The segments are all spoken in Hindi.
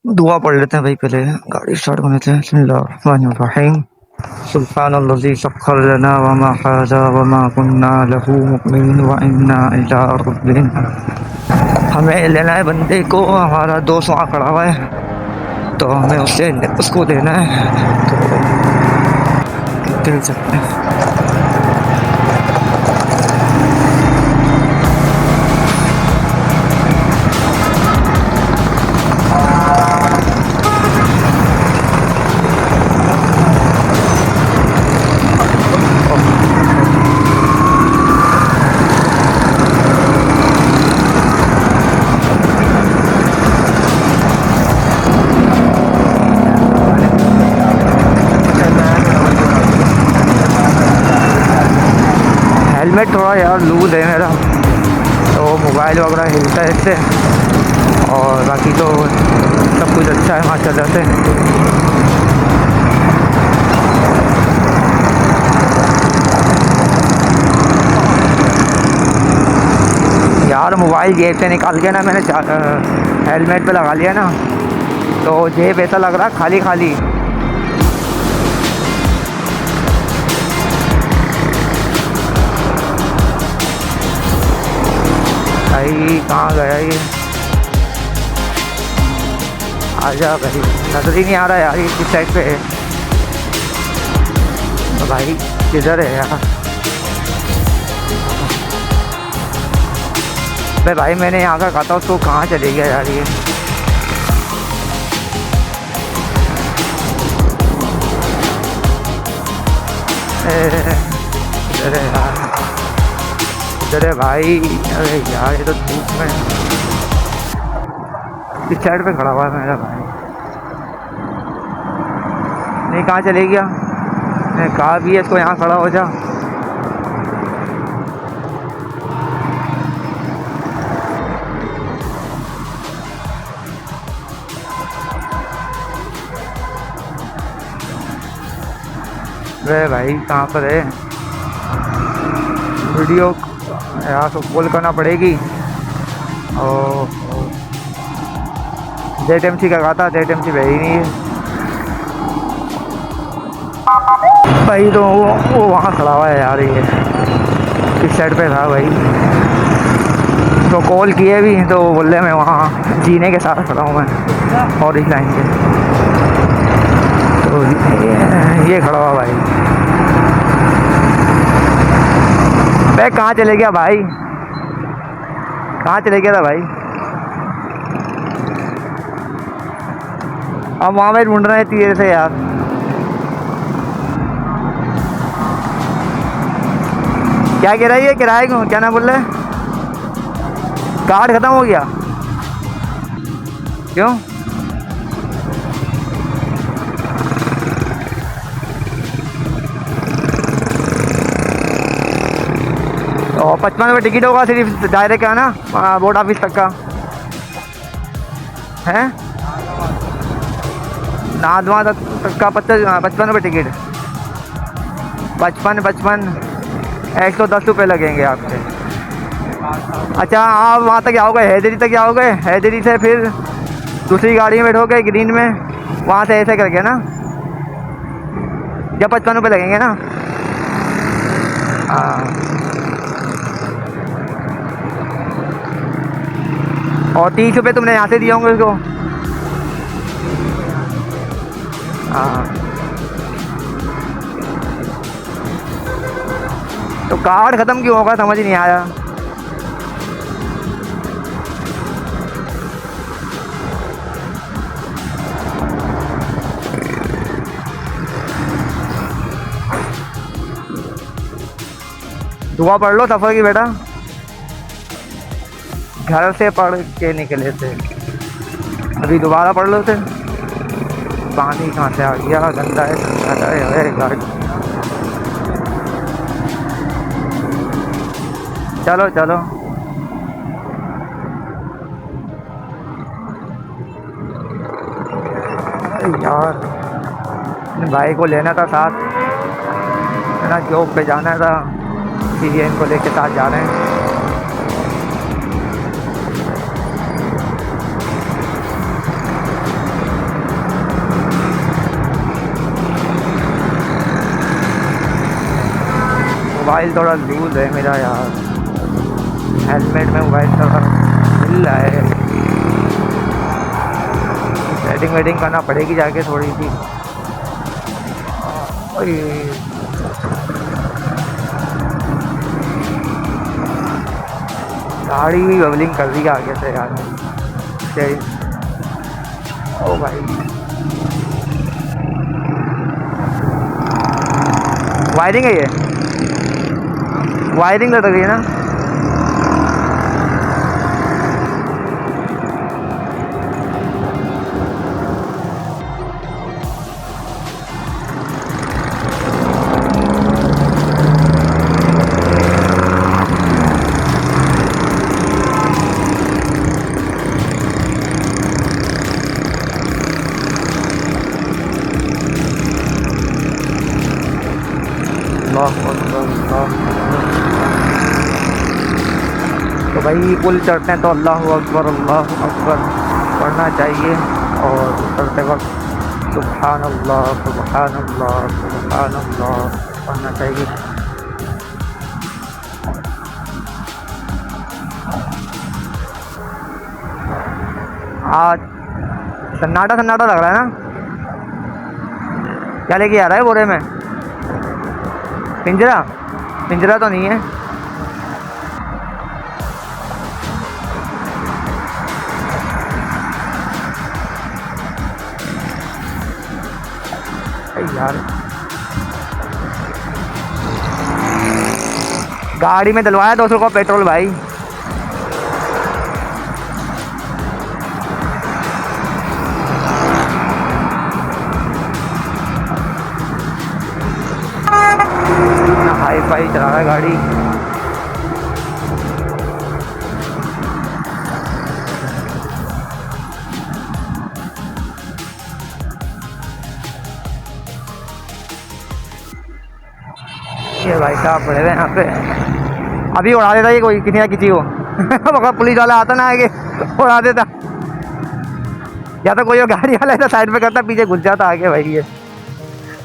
दुआ पढ़ लेते हैं भाई, पहले गाड़ी स्टार्ट करने थे। बिस्मिल्लाहिर्रहमानिर्रहीम। सुब्हानल्लज़ी सख्खर लना वमा हाज़ा वमा कुन्ना लहू मुक़रिनीन व इन्ना इला रब्बिना। हमें लेना है बंदे को, हमारा दोस्त वहाँ खड़ा हुआ है तो हमें उसको लेना है, तो ले सकते हैं। हेलमेट थोड़ा यार लूज है मेरा, तो मोबाइल वगैरह हिलता है इससे, और बाकी तो सब कुछ अच्छा है माशाल्लाह से। यार मोबाइल जेब से निकाल के ना मैंने हेलमेट पे लगा लिया ना, तो जेब ऐसा लग रहा खाली खाली। भाई कहाँ गया ये? आजा भाई, नजर ही नहीं आ रहा यार ये किस साइड पे है। तो भाई किधर है यार? भाई मैंने यहाँ का कहा था उसको, कहाँ चले गया यार ये? अरे यार, अरे भाई, अरे यार ये तो धूप में इस साइड पे खड़ा हुआ है मेरा भाई। नहीं, कहाँ चले गया? मैंने कहा भी है इसको यहाँ खड़ा हो जा। अरे भाई कहाँ पर है? वीडियो यार तो कॉल करना पड़ेगी। और ZMC का कहा था, ZMC भाई ही नहीं है भाई, तो वो वहाँ खड़ा हुआ है यार, ये इस साइड पे था भाई। तो कॉल किए भी तो बोल रहे मैं वहाँ जीने के साथ खड़ा हूँ मैं, और इस लाइन पे। तो ये खड़ा हुआ भाई। मैं कहाँ चले गया भाई? कहाँ चले गया था भाई? अब वहाँ पे ढूंढ रहे हैं तेरे से यार। क्या कह रहा है ये? किराए को क्या ना बोल रहे? कार्ड खत्म हो गया? क्यों? और 55 रुपये टिकट होगा सिर्फ डायरेक्ट का ना, बोर्ड ऑफिस तक का है। नादवा तक का 55 रुपये टिकट। 55 110 रुपये लगेंगे आपके। अच्छा, आप वहाँ तक जाओगे, हैदरी तक जाओगे, हैदरी से फिर दूसरी गाड़ी में बैठोगे ग्रीन में, वहाँ से ऐसे करके ना, जब 55 रुपये लगेंगे ना। हाँ, और 30 रुपये तुमने यहाँ से दिए होंगे उसको। हाँ, तो कार्ड ख़त्म क्यों होगा, समझ नहीं आया। दुआ पढ़ लो सफ़र की बेटा, घर से पढ़ के निकले थे, अभी दोबारा पढ़ लो थे। पानी कहाँ से आ गया? गंदा है गाड़ी। चलो चलो, यार भाई को लेना था साथ, है ना, जॉब पे जाना था, इसलिए इनको लेके साथ जा रहे हैं। मोबाइल थोड़ा लूज है मेरा यार, हेलमेट में मोबाइल थोड़ा हिल रहा है। सेटिंग वेटिंग करना पड़ेगी जाके थोड़ी सी। गाड़ी भी बबलिंग कर रही है आगे से यार। ओ भाई वायरिंग है, ये वायरिंग लग रही है ना। तो भाई पुल चढ़ते हैं तो अल्लाहु अकबर पढ़ना चाहिए, और उतरते वक्त सुभान अल्लाह पढ़ना चाहिए। आज सन्नाटा सन्नाटा लग रहा है ना। क्या लेके आ रहा है बोरे में? पिंजरा? पिंजरा तो नहीं है। यार गाड़ी में डलवाया 200 का पेट्रोल भाई। हाई फाई चला रहा है गाड़ी। ये भाई साहब पड़े हुए यहाँ पे, अभी उड़ा देता ये कोई किसी ना किसी को। मगर पुलिस वाला आता ना आगे उड़ा देता, या तो कोई गाड़ी वाला ऐसा साइड पे करता, पीछे घुस जाता आगे। भाई ये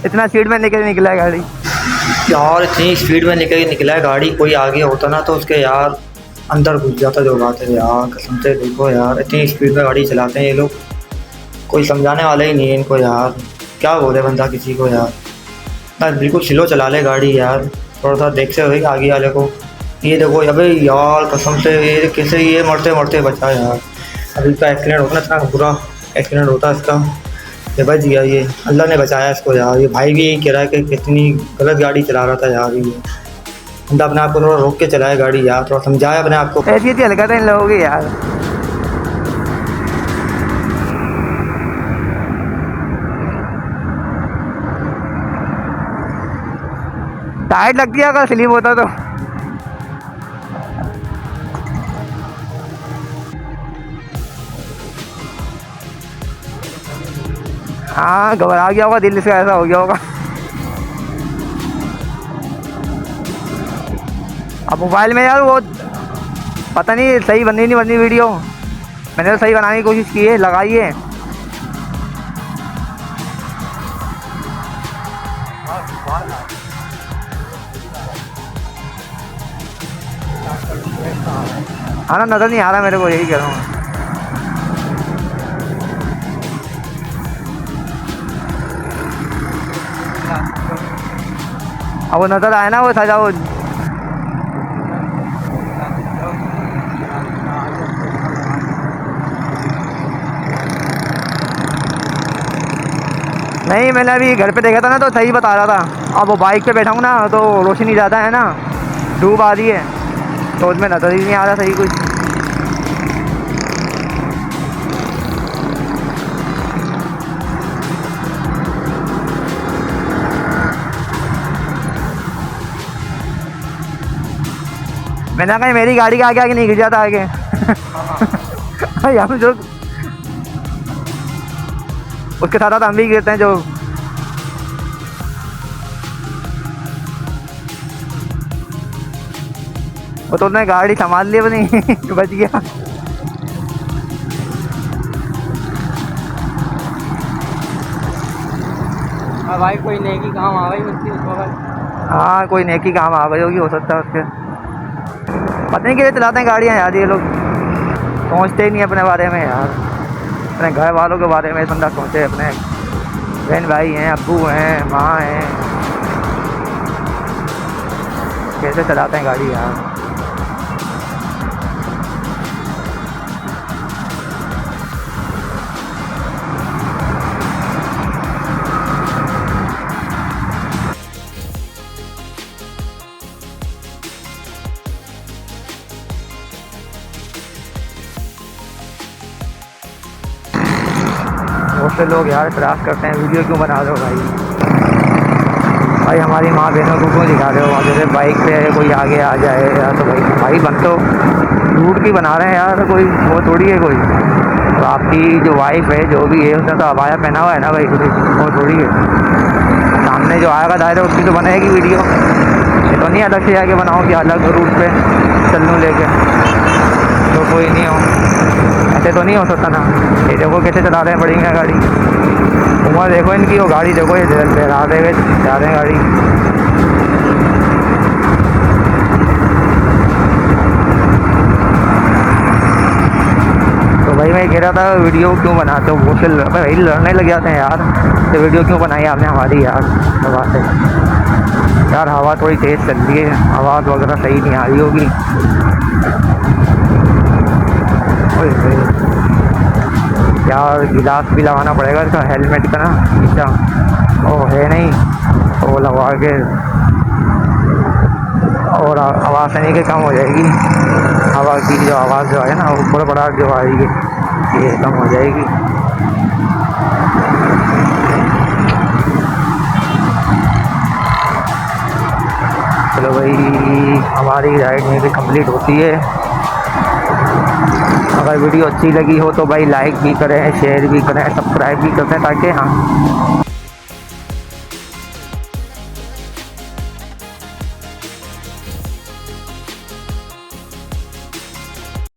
इतना स्पीड में निकला है गाड़ी यार, इतनी स्पीड में निकला है गाड़ी। कोई आगे होता ना तो उसके यार अंदर घुस जाता। जो बात है यार, कसम से देखो यार, इतनी स्पीड में गाड़ी चलाते हैं ये लोग, कोई समझाने वाला ही नहीं है इनको यार। क्या बोले बंदा किसी को यार, ना बिल्कुल स्लो चला ले गाड़ी यार, थोड़ा सा देखते हुए आगे वाले को। ये देखो अबे यार, कसम से ये कैसे ये मरते मरते बचा यार। अभी इसका एक्सीडेंट होता ना, इतना बुरा एक्सीडेंट होता इसका, ये बच गया। ये अल्लाह ने बचाया इसको यार। ये भाई भी यही कह रहा है कि कितनी गलत गाड़ी चला रहा था यार। ये बंदा अपने आप को थोड़ा रोक के चलाए गाड़ी यार, थोड़ा समझाए अपने आप को। ऐसी थी हल्का इन लोगों की यार। टाइट लगती है अगर स्लिप होता तो। हाँ घबरा गया होगा, दिल से ऐसा हो गया होगा। अब मोबाइल में यार वो पता नहीं सही बनी नहीं बनी वीडियो, मैंने तो सही बनाने की कोशिश की है, लगाई है। हाँ ना, नज़र नहीं आ रहा मेरे को, यही कह रहा हूँ। अब वो नज़र आए ना, वो सजा वो नहीं, मैंने अभी घर पे देखा था ना तो सही बता रहा था। अब वो बाइक पे बैठा हूँ ना तो रोशनी ज़्यादा है ना, धूप आ रही है तो उसमें नज़र ही नहीं आ रहा सही कुछ। मैंने कहा मेरी गाड़ी के आगे आगे नहीं गिर जाता आगे। हम जो उसके साथ हम भी गिरते हैं जो। वो तो उसने गाड़ी संभाल ली अपनी, बच गया। भाई कोई नेकी काम आ गई उसकी उस वक्त। हाँ कोई नेकी काम आ गई होगी, हो सकता है उसके। पता नहीं कैसे चलाते हैं गाड़ियाँ यार ये लोग, सोचते ही नहीं अपने बारे में यार, अपने घर वालों के बारे में बंदा सोचे, अपने बहन भाई हैं, अब्बू हैं, माँ हैं, कैसे चलाते हैं गाड़ी यार। बहुत से लोग यार इतराज़ करते हैं वीडियो क्यों बना रहे हो भाई हमारी माँ बहनों को क्यों दिखा रहे हो, जैसे बाइक पे कोई आगे आ जाए यार, तो भाई बन तो रूट की बना रहे हैं यार, कोई वो थोड़ी है कोई। तो आपकी जो वाइफ है जो भी है उसने तो अबाया पहना हुआ है ना भाई, वो थोड़ी है। सामने जो आएगा दायरा उसकी तो बनाएगी वीडियो, ये तो नहीं अलग से आके बनाओ कि अलग रूट पे चल लूँ लेके, तो कोई नहीं हो, ऐसे तो नहीं हो सकता ना। ये देखो कैसे चला रहे हैं बढ़िया गाड़ी, उम्र देखो इनकी, वो गाड़ी देखो ये लहरा दे हुए जा रहे हैं गाड़ी। तो भाई मैं कह रहा था वीडियो क्यों बनाते हो, वो से भाई लड़ने लग जाते हैं यार, तो वीडियो क्यों बनाई आपने हमारी यार दबा से यार। हवा थोड़ी तेज़ चल रही है, आवाज़ वगैरह सही नहीं आ रही होगी। यार गिलास भी लगाना पड़ेगा इसका, हेलमेट का ना नीचा ओ है नहीं, तो लगवा के और आवाज़ नहीं के कम हो जाएगी, हवा की जो आवाज़ जो है ना ऊपर बड़ा जो आएगी ये कम हो जाएगी। चलो भाई हमारी राइड में भी कंप्लीट होती है। अगर वीडियो अच्छी लगी हो तो भाई लाइक भी करें, शेयर भी करें, सब्सक्राइब भी करें, ताकि हाँ